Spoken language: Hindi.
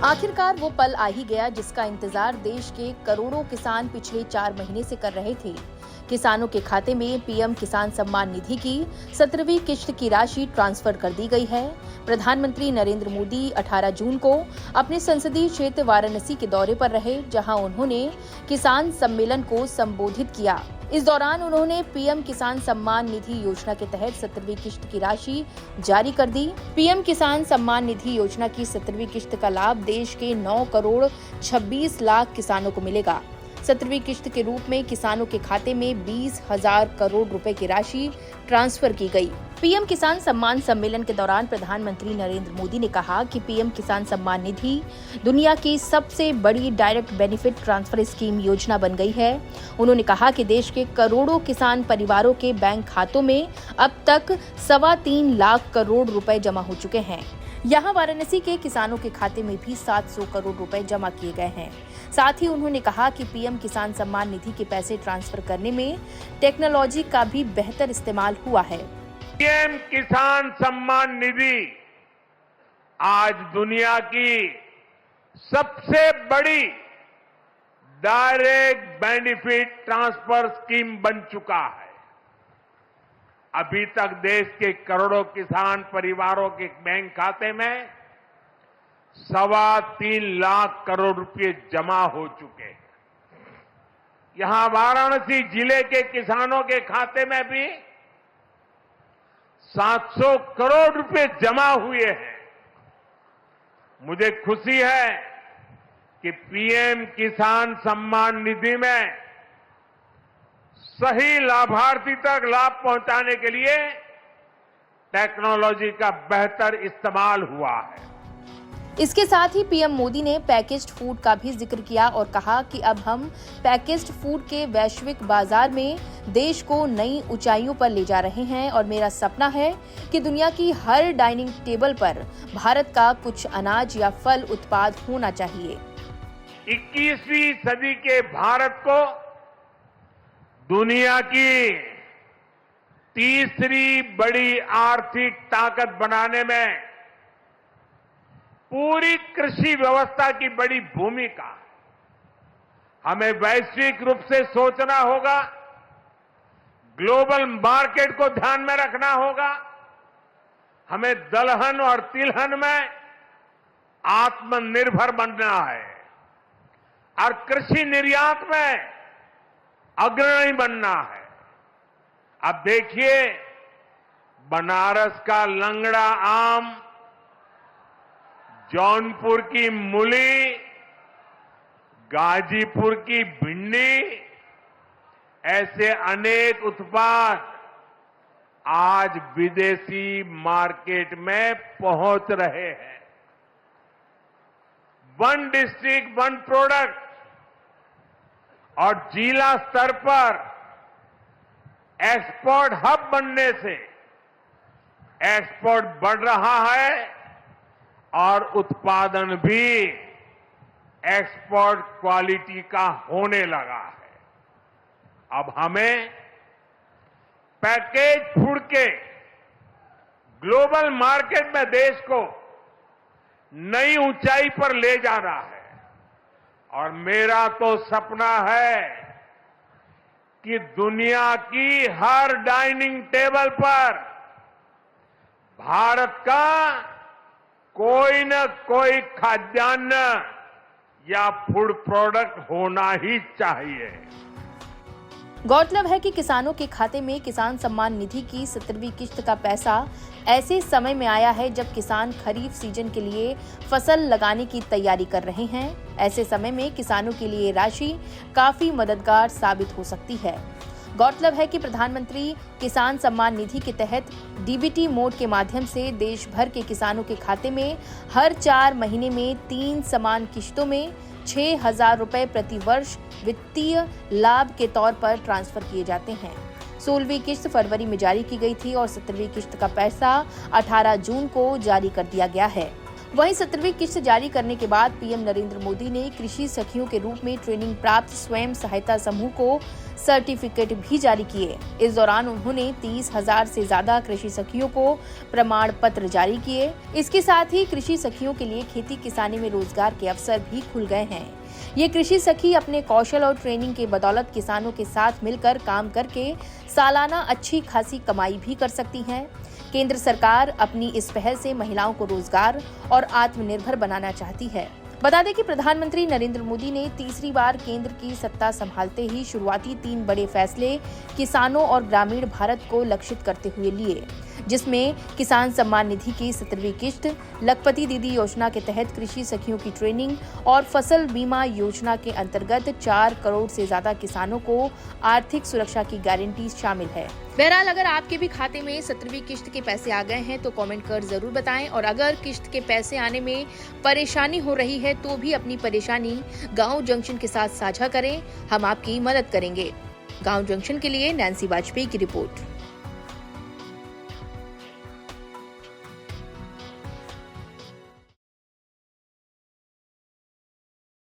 आखिरकार वो पल आ ही गया जिसका इंतजार देश के करोड़ों किसान पिछले 4 महीने से कर रहे थे। किसानों के खाते में पीएम किसान सम्मान निधि की 17वीं किश्त की राशि ट्रांसफर कर दी गई है। प्रधानमंत्री नरेंद्र मोदी 18 जून को अपने संसदीय क्षेत्र वाराणसी के दौरे पर रहे, जहां उन्होंने किसान सम्मेलन को संबोधित किया। इस दौरान उन्होंने पीएम किसान सम्मान निधि योजना के तहत 17वीं किश्त की राशि जारी कर दी। पीएम किसान सम्मान निधि योजना की 17वीं किश्त का लाभ देश के 9 करोड़ 26 लाख किसानों को मिलेगा। 17वीं किश्त के रूप में किसानों के खाते में 20,000 करोड़ रुपए की राशि ट्रांसफर की गई। पीएम किसान सम्मान सम्मेलन के दौरान प्रधानमंत्री नरेंद्र मोदी ने कहा कि पीएम किसान सम्मान निधि दुनिया की सबसे बड़ी डायरेक्ट बेनिफिट ट्रांसफर स्कीम योजना बन गई है। उन्होंने कहा कि देश के करोड़ों किसान परिवारों के बैंक खातों में अब तक 3.25 लाख करोड़ रुपए जमा हो चुके हैं। यहाँ वाराणसी के किसानों के खाते में भी 700 करोड़ रुपए जमा किए गए हैं। साथ ही उन्होंने कहा कि पीएम किसान सम्मान निधि के पैसे ट्रांसफर करने में टेक्नोलॉजी का भी बेहतर इस्तेमाल हुआ है। पीएम किसान सम्मान निधि आज दुनिया की सबसे बड़ी डायरेक्ट बेनिफिट ट्रांसफर स्कीम बन चुका है। अभी तक देश के करोड़ों किसान परिवारों के बैंक खाते में 3.25 लाख करोड़ रुपए जमा हो चुके हैं। यहां वाराणसी जिले के किसानों के खाते में भी 700 करोड़ रुपए जमा हुए हैं। मुझे खुशी है कि पीएम किसान सम्मान निधि में सही लाभार्थी तक लाभ पहुंचाने के लिए टेक्नोलॉजी का बेहतर इस्तेमाल हुआ है। इसके साथ ही पीएम मोदी ने पैकेज्ड फूड का भी जिक्र किया और कहा कि अब हम पैकेज्ड फूड के वैश्विक बाजार में देश को नई ऊंचाइयों पर ले जा रहे हैं और मेरा सपना है कि दुनिया की हर डाइनिंग टेबल पर भारत का कुछ अनाज या फल उत्पाद होना चाहिए। 21वीं सदी के भारत को दुनिया की तीसरी बड़ी आर्थिक ताकत बनाने में पूरी कृषि व्यवस्था की बड़ी भूमिका। हमें वैश्विक रूप से सोचना होगा, ग्लोबल मार्केट को ध्यान में रखना होगा। हमें दलहन और तिलहन में आत्मनिर्भर बनना है और कृषि निर्यात में अग्रणी बनना है। अब देखिए, बनारस का लंगड़ा आम, जौनपुर की मूली, गाजीपुर की भिंडी, ऐसे अनेक उत्पाद आज विदेशी मार्केट में पहुंच रहे हैं। वन डिस्ट्रिक्ट वन प्रोडक्ट और जिला स्तर पर एक्सपोर्ट हब बनने से एक्सपोर्ट बढ़ रहा है और उत्पादन भी एक्सपोर्ट क्वालिटी का होने लगा है। अब हमें पैकेज फूड के ग्लोबल मार्केट में देश को नई ऊंचाई पर ले जाना है और मेरा तो सपना है कि दुनिया की हर डाइनिंग टेबल पर भारत का कोई न कोई खाद्यान्न या फूड प्रोडक्ट होना ही चाहिए। गौरतलब है कि किसानों के खाते में किसान सम्मान निधि की 17वीं किश्त का पैसा ऐसे समय में आया है जब किसान खरीफ सीजन के लिए फसल लगाने की तैयारी कर रहे हैं। ऐसे समय में किसानों के लिए राशि काफी मददगार साबित हो सकती है। गौरतलब है कि प्रधानमंत्री किसान सम्मान निधि के तहत डीबीटी मोड के माध्यम से देश भर के किसानों के खाते में हर 4 महीने में 3 समान किश्तों में 6,000 रुपए प्रति वर्ष वित्तीय लाभ के तौर पर ट्रांसफर किए जाते हैं। 16वीं किश्त फरवरी में जारी की गई थी और 17वीं किश्त का पैसा 18 जून को जारी कर दिया गया है। वहीं 17वीं किश्त जारी करने के बाद पीएम नरेंद्र मोदी ने कृषि सखियों के रूप में ट्रेनिंग प्राप्त स्वयं सहायता समूह को सर्टिफिकेट भी जारी किए। इस दौरान उन्होंने 30,000 से ज्यादा कृषि सखियों को प्रमाण पत्र जारी किए। इसके साथ ही कृषि सखियों के लिए खेती किसानी में रोजगार के अवसर भी खुल गए हैं। ये कृषि सखी अपने कौशल और ट्रेनिंग के बदौलत किसानों के साथ मिलकर काम करके सालाना अच्छी खासी कमाई भी कर सकती हैं। केंद्र सरकार अपनी इस पहल से महिलाओं को रोजगार और आत्मनिर्भर बनाना चाहती है। बता दें कि प्रधानमंत्री नरेंद्र मोदी ने तीसरी बार केंद्र की सत्ता संभालते ही शुरुआती 3 बड़े फैसले किसानों और ग्रामीण भारत को लक्षित करते हुए लिए, जिसमें किसान सम्मान निधि की 17वीं किश्त, लखपति दीदी योजना के तहत कृषि सखियों की ट्रेनिंग और फसल बीमा योजना के अंतर्गत 4 करोड़ से ज्यादा किसानों को आर्थिक सुरक्षा की गारंटी शामिल है। बहरहाल अगर आपके भी खाते में 17वीं किश्त के पैसे आ गए हैं तो कमेंट कर जरूर बताएं, और अगर किश्त के पैसे आने में परेशानी हो रही है तो भी अपनी परेशानी गांव जंक्शन के साथ साझा करें, हम आपकी मदद करेंगे। गांव जंक्शन के लिए नैन्सी वाजपेयी की रिपोर्ट।